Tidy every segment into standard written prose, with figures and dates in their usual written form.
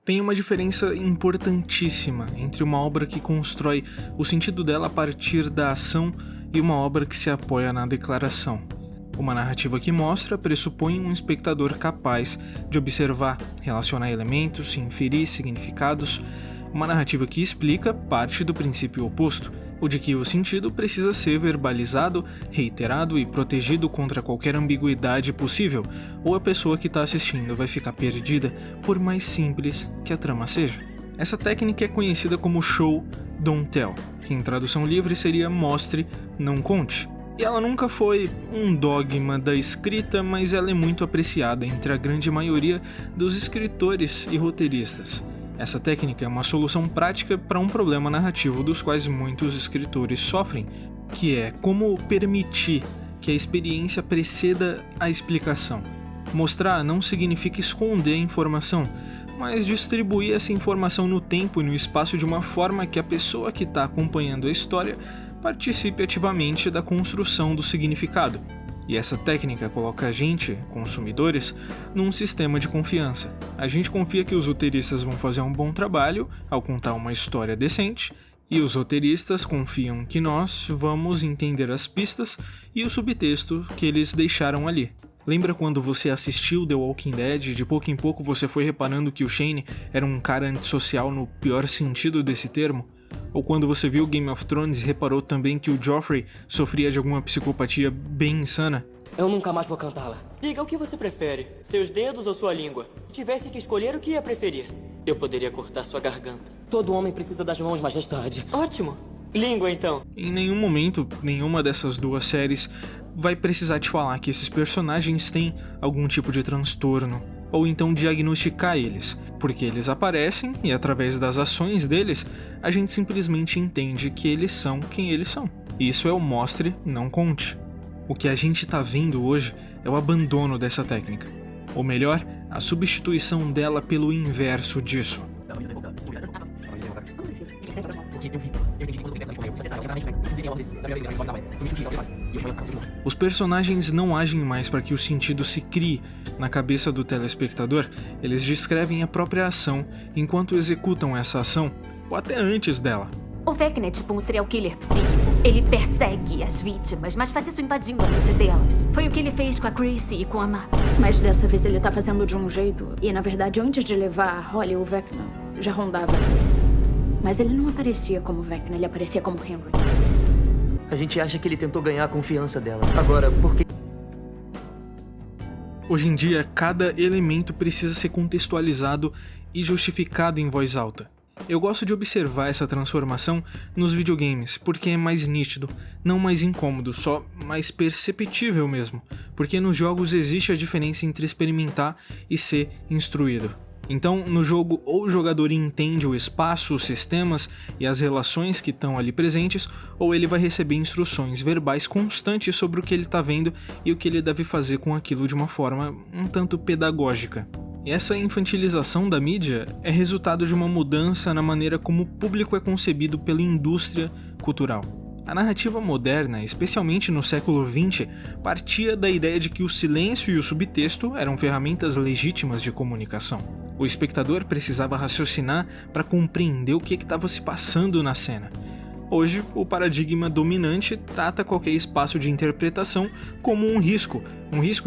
Tem uma diferença importantíssima entre uma obra que constrói o sentido dela a partir da ação e uma obra que se apoia na declaração. Uma narrativa que mostra pressupõe um espectador capaz de observar, relacionar elementos, inferir significados. Uma narrativa que explica parte do princípio oposto, o de que o sentido precisa ser verbalizado, reiterado e protegido contra qualquer ambiguidade possível, ou a pessoa que está assistindo vai ficar perdida, por mais simples que a trama seja. Essa técnica é conhecida como Show, Don't Tell, que em tradução livre seria Mostre, Não Conte. E ela nunca foi um dogma da escrita, mas ela é muito apreciada entre a grande maioria dos escritores e roteiristas. Essa técnica é uma solução prática para um problema narrativo dos quais muitos escritores sofrem, que é como permitir que a experiência preceda a explicação. Mostrar não significa esconder a informação, mas distribuir essa informação no tempo e no espaço de uma forma que a pessoa que está acompanhando a história participe ativamente da construção do significado. E essa técnica coloca a gente, consumidores, num sistema de confiança. A gente confia que os roteiristas vão fazer um bom trabalho ao contar uma história decente, e os roteiristas confiam que nós vamos entender as pistas e o subtexto que eles deixaram ali. Lembra quando você assistiu The Walking Dead e de pouco em pouco você foi reparando que o Shane era um cara antissocial no pior sentido desse termo? Ou quando você viu Game of Thrones e reparou também que o Joffrey sofria de alguma psicopatia bem insana? Eu nunca mais vou cantá-la. Diga o que você prefere, seus dedos ou sua língua. Se tivesse que escolher, o que ia preferir? Eu poderia cortar sua garganta. Todo homem precisa das mãos majestade. Ótimo. Língua, então. Em nenhum momento, nenhuma dessas duas séries vai precisar te falar que esses personagens têm algum tipo de transtorno, ou então diagnosticar eles, porque eles aparecem e através das ações deles, a gente simplesmente entende que eles são quem eles são. Isso é o mostre, não conte. O que a gente tá vendo hoje é o abandono dessa técnica. Ou melhor, a substituição dela pelo inverso disso. Os personagens não agem mais para que o sentido se crie na cabeça do telespectador, eles descrevem a própria ação enquanto executam essa ação, ou até antes dela. O Vecna é tipo um serial killer psíquico. Ele persegue as vítimas, mas faz isso invadindo a mente delas. Foi o que ele fez com a Chrissy e com a Max. Mas dessa vez ele tá fazendo de um jeito, e na verdade antes de levar a Holly, o Vecna já rondava. Mas ele não aparecia como Vecna, ele aparecia como Henry. A gente acha que ele tentou ganhar a confiança dela. Agora, por que... Hoje em dia, cada elemento precisa ser contextualizado e justificado em voz alta. Eu gosto de observar essa transformação nos videogames, porque é mais nítido, não mais incômodo, só mais perceptível mesmo, porque nos jogos existe a diferença entre experimentar e ser instruído. Então, no jogo, ou o jogador entende o espaço, os sistemas e as relações que estão ali presentes, ou ele vai receber instruções verbais constantes sobre o que ele está vendo e o que ele deve fazer com aquilo de uma forma um tanto pedagógica. E essa infantilização da mídia é resultado de uma mudança na maneira como o público é concebido pela indústria cultural. A narrativa moderna, especialmente no século XX, partia da ideia de que o silêncio e o subtexto eram ferramentas legítimas de comunicação. O espectador precisava raciocinar para compreender o que estava se passando na cena. Hoje, o paradigma dominante trata qualquer espaço de interpretação como um risco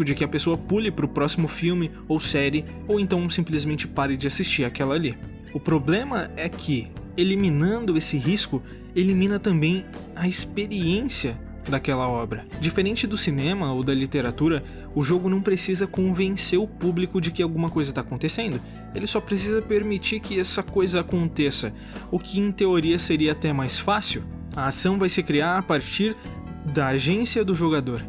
de que a pessoa pule para o próximo filme ou série, ou então simplesmente pare de assistir aquela ali. O problema é que, eliminando esse risco, elimina também a experiência daquela obra. Diferente do cinema ou da literatura, o jogo não precisa convencer o público de que alguma coisa está acontecendo, ele só precisa permitir que essa coisa aconteça, o que em teoria seria até mais fácil. A ação vai se criar a partir da agência do jogador.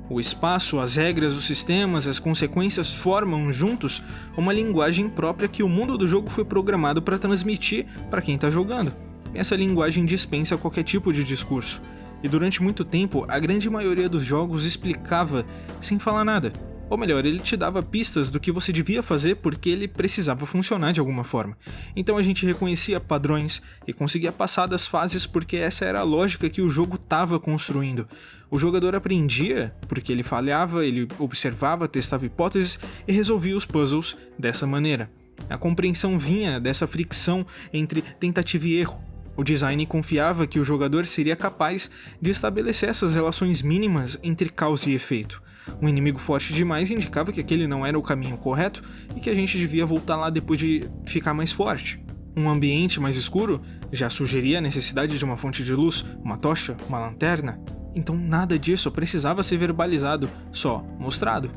O espaço, as regras, os sistemas, as consequências formam juntos uma linguagem própria que o mundo do jogo foi programado para transmitir para quem está jogando. Essa linguagem dispensa qualquer tipo de discurso. E durante muito tempo, a grande maioria dos jogos explicava sem falar nada. Ou melhor, ele te dava pistas do que você devia fazer porque ele precisava funcionar de alguma forma. Então a gente reconhecia padrões e conseguia passar das fases porque essa era a lógica que o jogo estava construindo. O jogador aprendia porque ele falhava, ele observava, testava hipóteses e resolvia os puzzles dessa maneira. A compreensão vinha dessa fricção entre tentativa e erro. O design confiava que o jogador seria capaz de estabelecer essas relações mínimas entre causa e efeito. Um inimigo forte demais indicava que aquele não era o caminho correto e que a gente devia voltar lá depois de ficar mais forte. Um ambiente mais escuro já sugeria a necessidade de uma fonte de luz, uma tocha, uma lanterna. Então nada disso precisava ser verbalizado, só mostrado.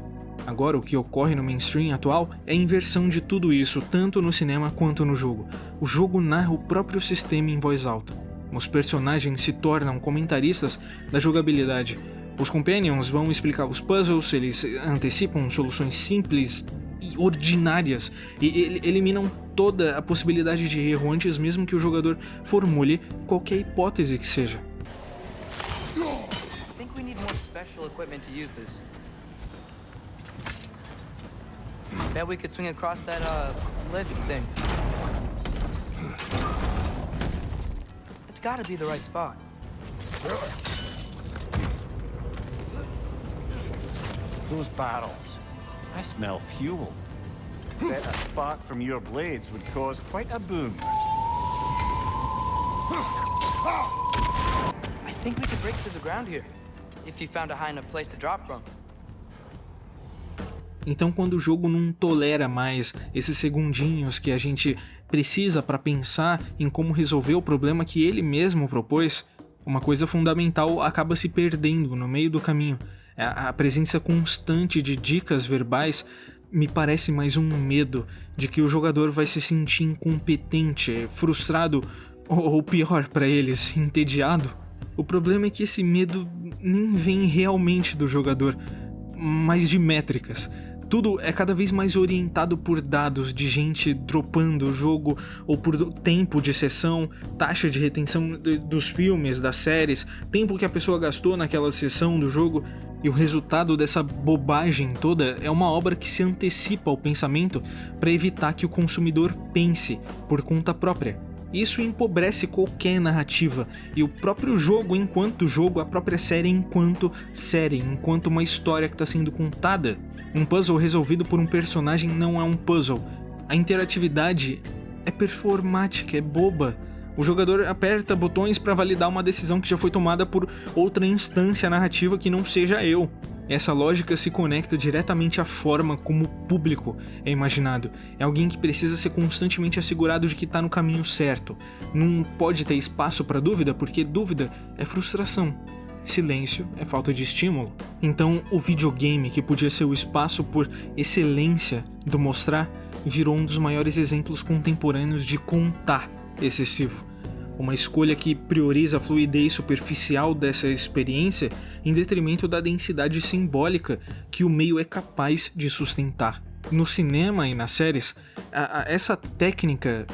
Agora o que ocorre no mainstream atual é a inversão de tudo isso, tanto no cinema quanto no jogo. O jogo narra o próprio sistema em voz alta. Os personagens se tornam comentaristas da jogabilidade. Os companions vão explicar os puzzles, eles antecipam soluções simples e ordinárias e eliminam toda a possibilidade de erro antes mesmo que o jogador formule qualquer hipótese que seja. I think we need more special equipment to use this. Bet we could swing across that lift thing. It's gotta be the right spot. Those barrels. I smell fuel. Bet a spark from your blades would cause quite a boom. I think we could break through the ground here, if you found a high enough place to drop from. Então, quando o jogo não tolera mais esses segundinhos que a gente precisa para pensar em como resolver o problema que ele mesmo propôs, uma coisa fundamental acaba se perdendo no meio do caminho. A presença constante de dicas verbais me parece mais um medo de que o jogador vai se sentir incompetente, frustrado ou pior para eles, entediado. O problema é que esse medo nem vem realmente do jogador, mas de métricas. Tudo é cada vez mais orientado por dados de gente dropando o jogo ou por tempo de sessão, taxa de retenção dos filmes, das séries, tempo que a pessoa gastou naquela sessão do jogo. E o resultado dessa bobagem toda é uma obra que se antecipa ao pensamento para evitar que o consumidor pense por conta própria. Isso empobrece qualquer narrativa e o próprio jogo enquanto jogo, a própria série enquanto uma história que está sendo contada. Um puzzle resolvido por um personagem não é um puzzle. A interatividade é performática, é boba. O jogador aperta botões para validar uma decisão que já foi tomada por outra instância narrativa que não seja eu. Essa lógica se conecta diretamente à forma como o público é imaginado. É alguém que precisa ser constantemente assegurado de que está no caminho certo. Não pode ter espaço para dúvida, porque dúvida é frustração. Silêncio é falta de estímulo. Então, o videogame, que podia ser o espaço por excelência do mostrar, virou um dos maiores exemplos contemporâneos de contar excessivo. Uma escolha que prioriza a fluidez superficial dessa experiência em detrimento da densidade simbólica que o meio é capaz de sustentar. No cinema e nas séries, essa técnica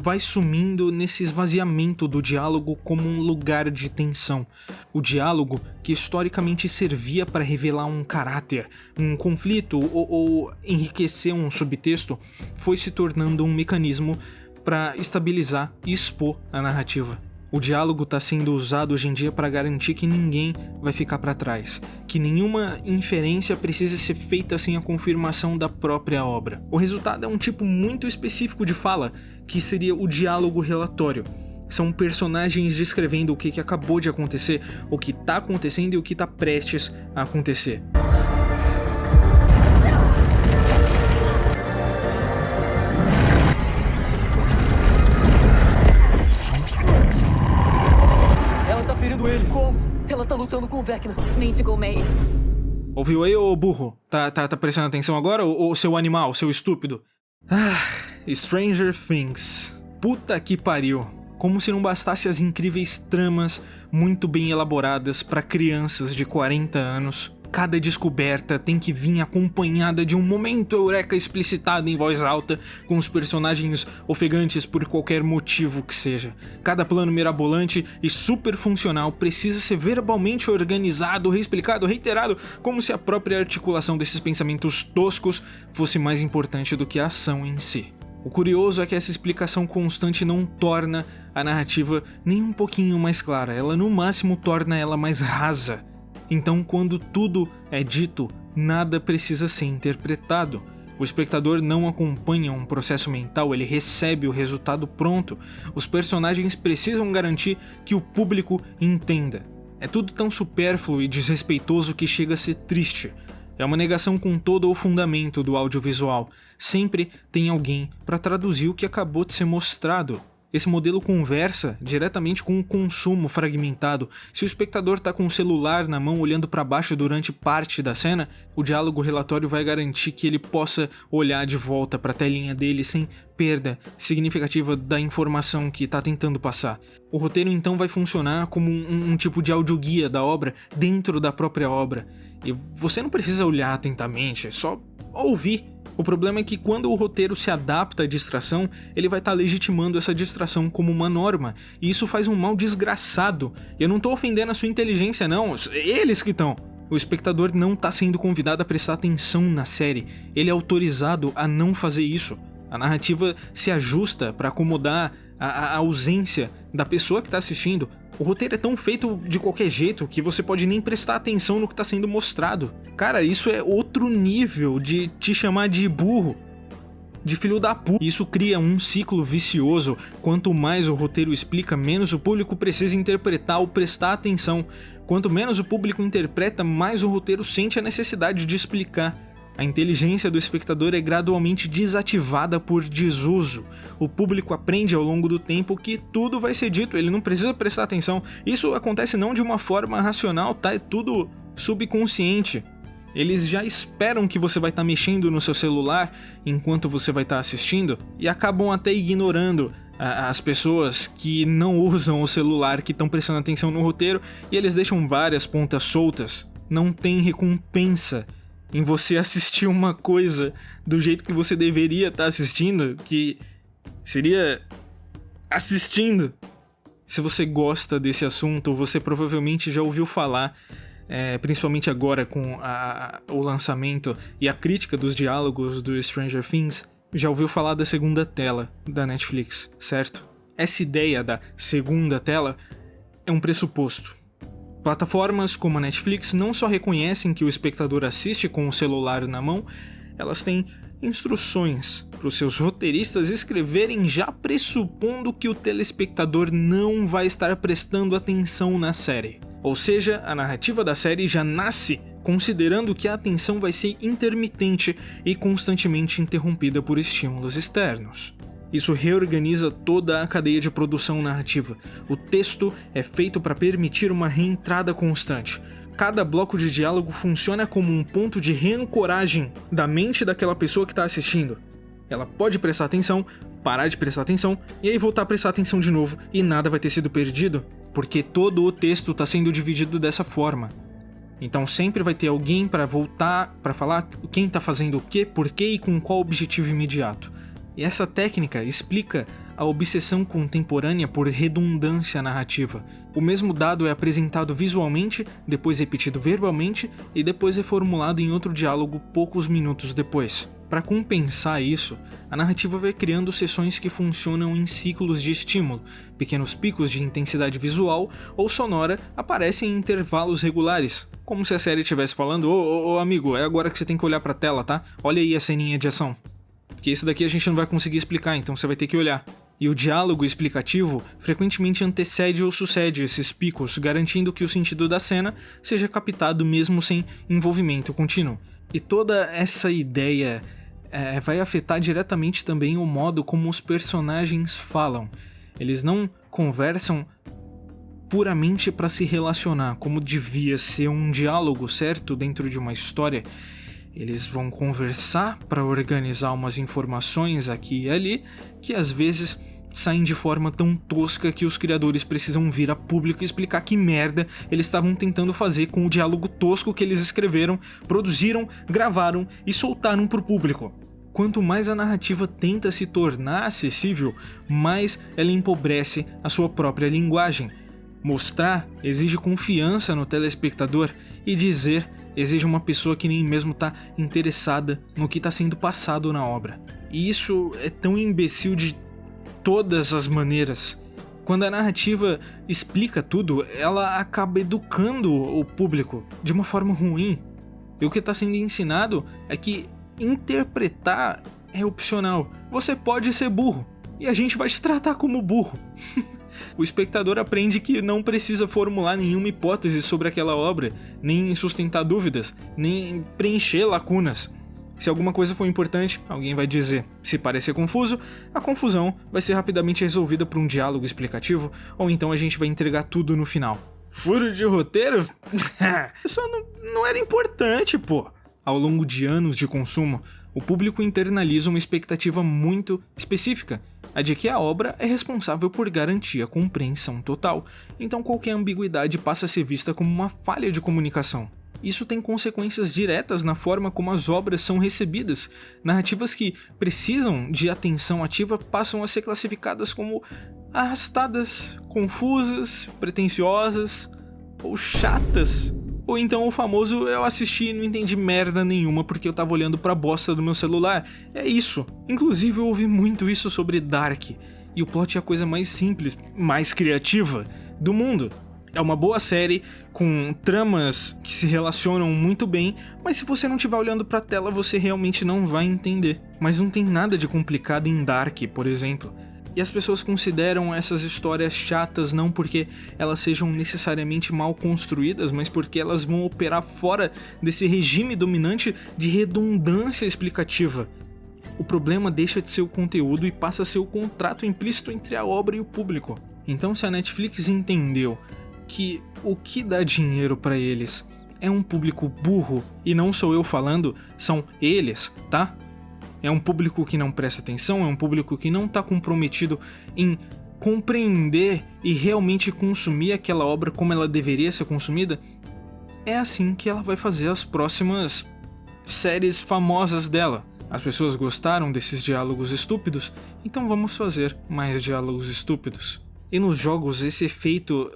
vai sumindo nesse esvaziamento do diálogo como um lugar de tensão. O diálogo, que historicamente servia para revelar um caráter, um conflito ou enriquecer um subtexto, foi se tornando um mecanismo para estabilizar e expor a narrativa. O diálogo está sendo usado hoje em dia para garantir que ninguém vai ficar para trás, que nenhuma inferência precisa ser feita sem a confirmação da própria obra. O resultado é um tipo muito específico de fala, que seria o diálogo relatório. São personagens descrevendo o que acabou de acontecer, o que está acontecendo e o que está prestes a acontecer. Ele como? Ela tá lutando com o Vecna. Mendigo meio. Ouviu aí, ô burro? Tá prestando atenção agora, ô seu animal, seu estúpido? Stranger Things. Puta que pariu. Como se não bastasse as incríveis tramas muito bem elaboradas para crianças de 40 anos. Cada descoberta tem que vir acompanhada de um momento eureka explicitado em voz alta, com os personagens ofegantes por qualquer motivo que seja. Cada plano mirabolante e super funcional precisa ser verbalmente organizado, reexplicado, reiterado, como se a própria articulação desses pensamentos toscos fosse mais importante do que a ação em si. O curioso é que essa explicação constante não torna a narrativa nem um pouquinho mais clara, ela no máximo torna ela mais rasa. Então, quando tudo é dito, nada precisa ser interpretado. O espectador não acompanha um processo mental, ele recebe o resultado pronto. Os personagens precisam garantir que o público entenda. É tudo tão supérfluo e desrespeitoso que chega a ser triste. É uma negação com todo o fundamento do audiovisual. Sempre tem alguém para traduzir o que acabou de ser mostrado. Esse modelo conversa diretamente com o consumo fragmentado. Se o espectador está com o celular na mão olhando para baixo durante parte da cena, o diálogo relatório vai garantir que ele possa olhar de volta para a telinha dele sem perda significativa da informação que está tentando passar. O roteiro então vai funcionar como um tipo de audioguia da obra dentro da própria obra. E você não precisa olhar atentamente, é só ouvir. O problema é que quando o roteiro se adapta à distração, ele vai estar legitimando essa distração como uma norma, e isso faz um mal desgraçado. Eu não tô ofendendo a sua inteligência não, eles que estão. O espectador não está sendo convidado a prestar atenção na série, ele é autorizado a não fazer isso. A narrativa se ajusta para acomodar a ausência da pessoa que está assistindo. O roteiro é tão feito de qualquer jeito que você pode nem prestar atenção no que está sendo mostrado. Cara, isso é outro nível de te chamar de burro, de filho da puta. Isso cria um ciclo vicioso. Quanto mais o roteiro explica, menos o público precisa interpretar ou prestar atenção. Quanto menos o público interpreta, mais o roteiro sente a necessidade de explicar. A inteligência do espectador é gradualmente desativada por desuso. O público aprende ao longo do tempo que tudo vai ser dito, ele não precisa prestar atenção. Isso acontece não de uma forma racional, tá? É tudo subconsciente. Eles já esperam que você vai estar mexendo no seu celular enquanto você vai estar assistindo e acabam até ignorando as pessoas que não usam o celular, que estão prestando atenção no roteiro, e eles deixam várias pontas soltas. Não tem recompensa em você assistir uma coisa do jeito que você deveria estar assistindo, que seria assistindo. Se você gosta desse assunto, você provavelmente já ouviu falar, principalmente agora com o lançamento e a crítica dos diálogos do Stranger Things, já ouviu falar da segunda tela da Netflix, certo? Essa ideia da segunda tela é um pressuposto. Plataformas como a Netflix não só reconhecem que o espectador assiste com o celular na mão, elas têm instruções para os seus roteiristas escreverem já pressupondo que o telespectador não vai estar prestando atenção na série. Ou seja, a narrativa da série já nasce considerando que a atenção vai ser intermitente e constantemente interrompida por estímulos externos. Isso reorganiza toda a cadeia de produção narrativa. O texto é feito para permitir uma reentrada constante. Cada bloco de diálogo funciona como um ponto de reancoragem da mente daquela pessoa que está assistindo. Ela pode prestar atenção, parar de prestar atenção e aí voltar a prestar atenção de novo e nada vai ter sido perdido, porque todo o texto está sendo dividido dessa forma. Então sempre vai ter alguém para voltar, para falar quem está fazendo o quê, por quê e com qual objetivo imediato. E essa técnica explica a obsessão contemporânea por redundância narrativa. O mesmo dado é apresentado visualmente, depois repetido verbalmente e depois reformulado em outro diálogo poucos minutos depois. Para compensar isso, a narrativa vai criando sessões que funcionam em ciclos de estímulo. Pequenos picos de intensidade visual ou sonora aparecem em intervalos regulares, como se a série estivesse falando: ô amigo, é agora que você tem que olhar para a tela, tá? Olha aí a ceninha de ação. Porque isso daqui a gente não vai conseguir explicar, então você vai ter que olhar. E o diálogo explicativo frequentemente antecede ou sucede esses picos, garantindo que o sentido da cena seja captado mesmo sem envolvimento contínuo. E toda essa ideia vai afetar diretamente também o modo como os personagens falam. Eles não conversam puramente para se relacionar, como devia ser um diálogo, certo? Dentro de uma história. Eles vão conversar para organizar umas informações aqui e ali, que às vezes saem de forma tão tosca que os criadores precisam vir a público e explicar que merda eles estavam tentando fazer com o diálogo tosco que eles escreveram, produziram, gravaram e soltaram pro público. Quanto mais a narrativa tenta se tornar acessível, mais ela empobrece a sua própria linguagem. Mostrar exige confiança no telespectador e dizer exige uma pessoa que nem mesmo está interessada no que está sendo passado na obra. E isso é tão imbecil de todas as maneiras. Quando a narrativa explica tudo, ela acaba educando o público de uma forma ruim. E o que está sendo ensinado é que interpretar é opcional. Você pode ser burro e a gente vai te tratar como burro. O espectador aprende que não precisa formular nenhuma hipótese sobre aquela obra, nem sustentar dúvidas, nem preencher lacunas. Se alguma coisa for importante, alguém vai dizer. Se parecer confuso, a confusão vai ser rapidamente resolvida por um diálogo explicativo, ou então a gente vai entregar tudo no final. Furo de roteiro? Isso não era importante, pô. Ao longo de anos de consumo, o público internaliza uma expectativa muito específica, a de que a obra é responsável por garantir a compreensão total, então qualquer ambiguidade passa a ser vista como uma falha de comunicação. Isso tem consequências diretas na forma como as obras são recebidas. Narrativas que precisam de atenção ativa passam a ser classificadas como arrastadas, confusas, pretensiosas ou chatas. Ou então o famoso eu assisti e não entendi merda nenhuma porque eu tava olhando pra bosta do meu celular. É isso. Inclusive eu ouvi muito isso sobre Dark. E o plot é a coisa mais simples, mais criativa do mundo. É uma boa série com tramas que se relacionam muito bem, mas se você não estiver olhando pra tela você realmente não vai entender. Mas não tem nada de complicado em Dark, por exemplo. E as pessoas consideram essas histórias chatas não porque elas sejam necessariamente mal construídas, mas porque elas vão operar fora desse regime dominante de redundância explicativa. O problema deixa de ser o conteúdo e passa a ser o contrato implícito entre a obra e o público. Então, se a Netflix entendeu que o que dá dinheiro pra eles é um público burro, e não sou eu falando, são eles, tá? É um público que não presta atenção, é um público que não tá comprometido em compreender e realmente consumir aquela obra como ela deveria ser consumida. É assim que ela vai fazer as próximas séries famosas dela. As pessoas gostaram desses diálogos estúpidos, então vamos fazer mais diálogos estúpidos. E nos jogos esse efeito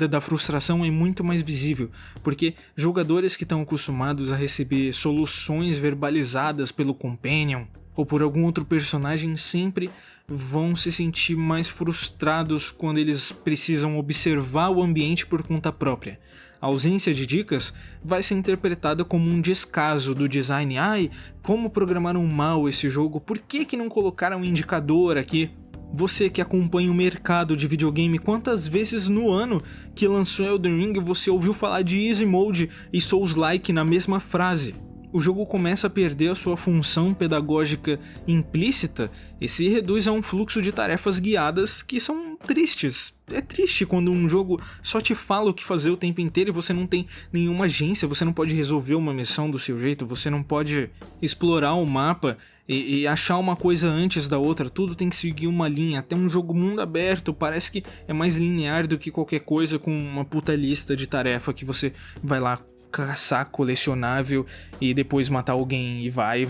da frustração é muito mais visível, porque jogadores que estão acostumados a receber soluções verbalizadas pelo Companion ou por algum outro personagem sempre vão se sentir mais frustrados quando eles precisam observar o ambiente por conta própria. A ausência de dicas vai ser interpretada como um descaso do design. Ai, como programaram mal esse jogo, por que não colocaram um indicador aqui? Você que acompanha o mercado de videogame, quantas vezes no ano que lançou Elden Ring você ouviu falar de Easy Mode e Souls-like na mesma frase? O jogo começa a perder a sua função pedagógica implícita e se reduz a um fluxo de tarefas guiadas que são tristes. É triste quando um jogo só te fala o que fazer o tempo inteiro e você não tem nenhuma agência, você não pode resolver uma missão do seu jeito, você não pode explorar o mapa e achar uma coisa antes da outra, tudo tem que seguir uma linha. Até um jogo mundo aberto parece que é mais linear do que qualquer coisa com uma puta lista de tarefa que você vai lá caçar colecionável e depois matar alguém e vai,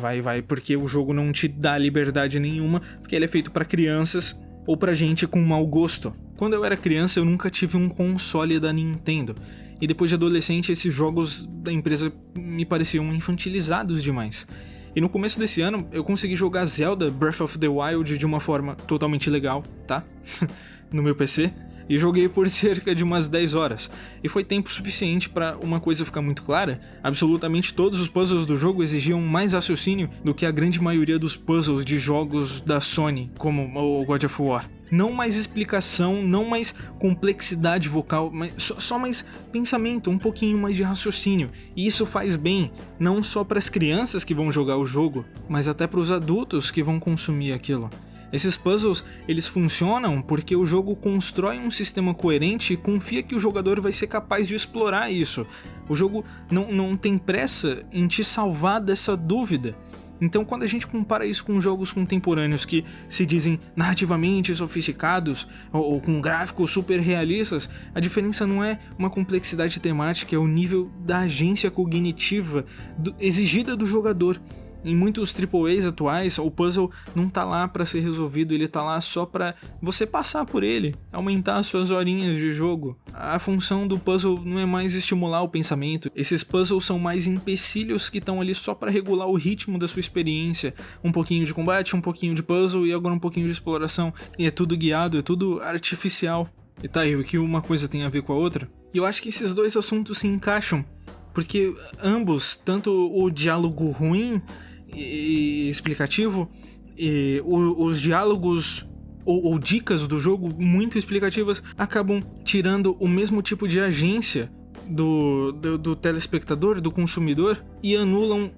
porque o jogo não te dá liberdade nenhuma, porque ele é feito pra crianças ou pra gente com mau gosto. Quando eu era criança eu nunca tive um console da Nintendo, e depois de adolescente esses jogos da empresa me pareciam infantilizados demais. E no começo desse ano eu consegui jogar Zelda Breath of the Wild de uma forma totalmente legal, tá? No meu PC. E joguei por cerca de umas 10 horas. E foi tempo suficiente para uma coisa ficar muito clara: absolutamente todos os puzzles do jogo exigiam mais raciocínio do que a grande maioria dos puzzles de jogos da Sony, como o God of War. Não mais explicação, não mais complexidade vocal, mas só mais pensamento, um pouquinho mais de raciocínio. E isso faz bem, não só para as crianças que vão jogar o jogo, mas até para os adultos que vão consumir aquilo. Esses puzzles, eles funcionam porque o jogo constrói um sistema coerente e confia que o jogador vai ser capaz de explorar isso. O jogo não tem pressa em te salvar dessa dúvida. Então, quando a gente compara isso com jogos contemporâneos que se dizem narrativamente sofisticados ou com gráficos super realistas, a diferença não é uma complexidade temática, é o nível da agência cognitiva exigida do jogador. Em muitos AAAs atuais, o puzzle não tá lá para ser resolvido, ele tá lá só para você passar por ele, aumentar as suas horinhas de jogo. A função do puzzle não é mais estimular o pensamento, esses puzzles são mais empecilhos que estão ali só para regular o ritmo da sua experiência. Um pouquinho de combate, um pouquinho de puzzle e agora um pouquinho de exploração. E é tudo guiado, é tudo artificial. E tá aí, o que uma coisa tem a ver com a outra? E eu acho que esses dois assuntos se encaixam, porque ambos, tanto o diálogo ruim e explicativo, e os diálogos ou dicas do jogo muito explicativas acabam tirando o mesmo tipo de agência do telespectador, do consumidor, e anulam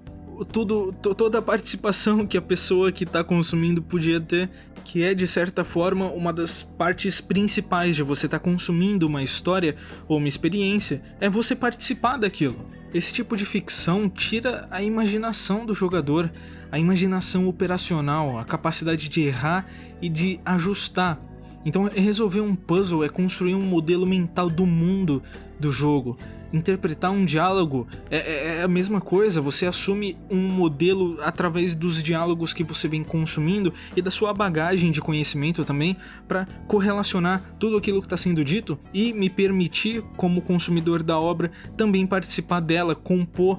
toda a participação que a pessoa que está consumindo podia ter, que é de certa forma uma das partes principais de você estar consumindo uma história ou uma experiência, é você participar daquilo. Esse tipo de ficção tira a imaginação do jogador, a imaginação operacional, a capacidade de errar e de ajustar. Então resolver um puzzle é construir um modelo mental do mundo do jogo. Interpretar um diálogo é a mesma coisa, você assume um modelo através dos diálogos que você vem consumindo e da sua bagagem de conhecimento também, para correlacionar tudo aquilo que está sendo dito e me permitir, como consumidor da obra, também participar dela, compor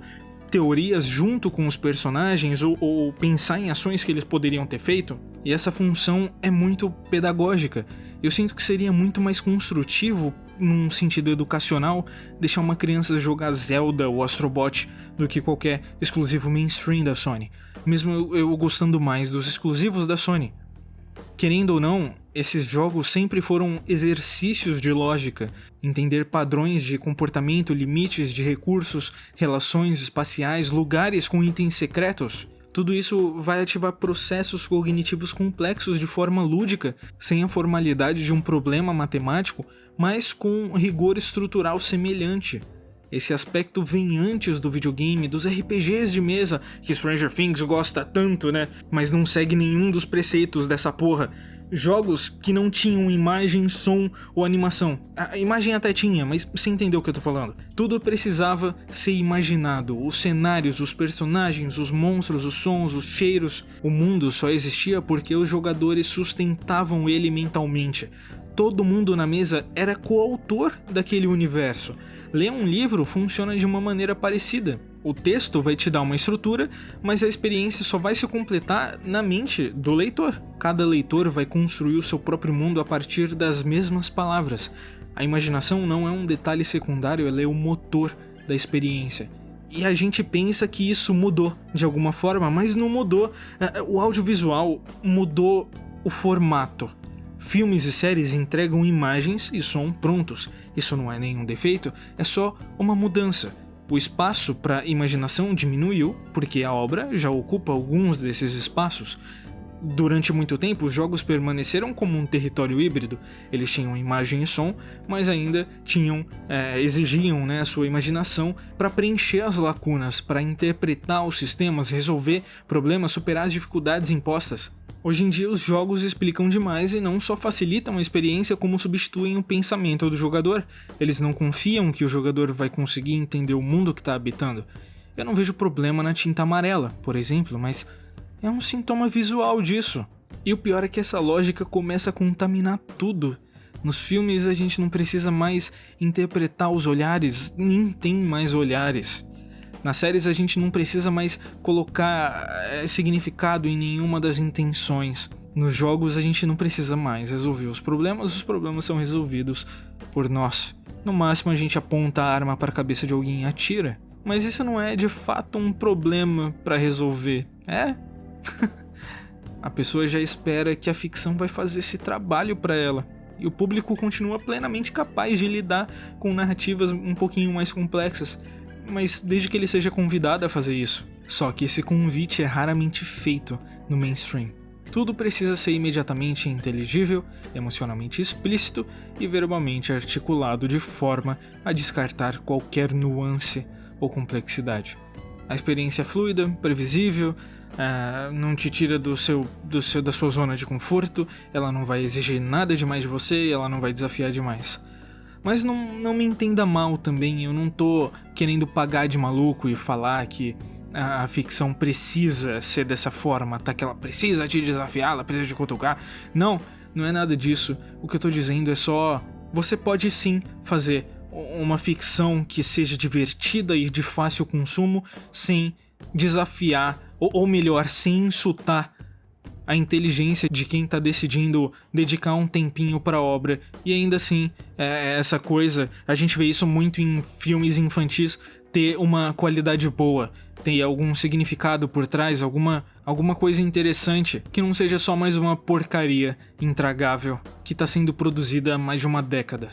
teorias junto com os personagens ou pensar em ações que eles poderiam ter feito. E essa função é muito pedagógica. Eu sinto que seria muito mais construtivo, num sentido educacional, deixar uma criança jogar Zelda ou Astrobot do que qualquer exclusivo mainstream da Sony, mesmo eu gostando mais dos exclusivos da Sony. Querendo ou não, esses jogos sempre foram exercícios de lógica, entender padrões de comportamento, limites de recursos, relações espaciais, lugares com itens secretos. Tudo isso vai ativar processos cognitivos complexos de forma lúdica, sem a formalidade de um problema matemático, mas com um rigor estrutural semelhante. Esse aspecto vem antes do videogame, dos RPGs de mesa, que Stranger Things gosta tanto, né? Mas não segue nenhum dos preceitos dessa porra. Jogos que não tinham imagem, som ou animação. A imagem até tinha, mas você entendeu o que eu tô falando. Tudo precisava ser imaginado. Os cenários, os personagens, os monstros, os sons, os cheiros. O mundo só existia porque os jogadores sustentavam ele mentalmente. Todo mundo na mesa era coautor daquele universo. Ler um livro funciona de uma maneira parecida. O texto vai te dar uma estrutura, mas a experiência só vai se completar na mente do leitor. Cada leitor vai construir o seu próprio mundo a partir das mesmas palavras. A imaginação não é um detalhe secundário, ela é o motor da experiência. E a gente pensa que isso mudou de alguma forma, mas não mudou. O audiovisual mudou o formato. Filmes e séries entregam imagens e som prontos. Isso não é nenhum defeito, é só uma mudança. O espaço para imaginação diminuiu, porque a obra já ocupa alguns desses espaços. Durante muito tempo, os jogos permaneceram como um território híbrido. Eles tinham imagem e som, mas ainda exigiam a sua imaginação para preencher as lacunas, para interpretar os sistemas, resolver problemas, superar as dificuldades impostas. Hoje em dia, os jogos explicam demais e não só facilitam a experiência, como substituem o pensamento do jogador. Eles não confiam que o jogador vai conseguir entender o mundo que está habitando. Eu não vejo problema na tinta amarela, por exemplo, mas é um sintoma visual disso. E o pior é que essa lógica começa a contaminar tudo. Nos filmes a gente não precisa mais interpretar os olhares, nem tem mais olhares. Nas séries a gente não precisa mais colocar significado em nenhuma das intenções. Nos jogos a gente não precisa mais resolver os problemas são resolvidos por nós. No máximo a gente aponta a arma para a cabeça de alguém e atira. Mas isso não é de fato um problema para resolver, é? A pessoa já espera que a ficção vai fazer esse trabalho para ela. E o público continua plenamente capaz de lidar com narrativas um pouquinho mais complexas, mas desde que ele seja convidado a fazer isso. Só que esse convite é raramente feito no mainstream. Tudo precisa ser imediatamente inteligível, emocionalmente explícito e verbalmente articulado de forma a descartar qualquer nuance ou complexidade. A experiência é fluida, previsível, não te tira da sua zona de conforto, ela não vai exigir nada demais de você e ela não vai desafiar demais. Mas não me entenda mal também, eu não tô querendo pagar de maluco e falar que a ficção precisa ser dessa forma, tá? Que ela precisa te desafiar, ela precisa te cutucar. Não é nada disso. O que eu tô dizendo é só, você pode sim fazer uma ficção que seja divertida e de fácil consumo sem desafiar, ou melhor, sem insultar a inteligência de quem está decidindo dedicar um tempinho para a obra. E ainda assim, essa coisa, a gente vê isso muito em filmes infantis, ter uma qualidade boa, ter algum significado por trás, alguma coisa interessante, que não seja só mais uma porcaria intragável que tá sendo produzida há mais de uma década.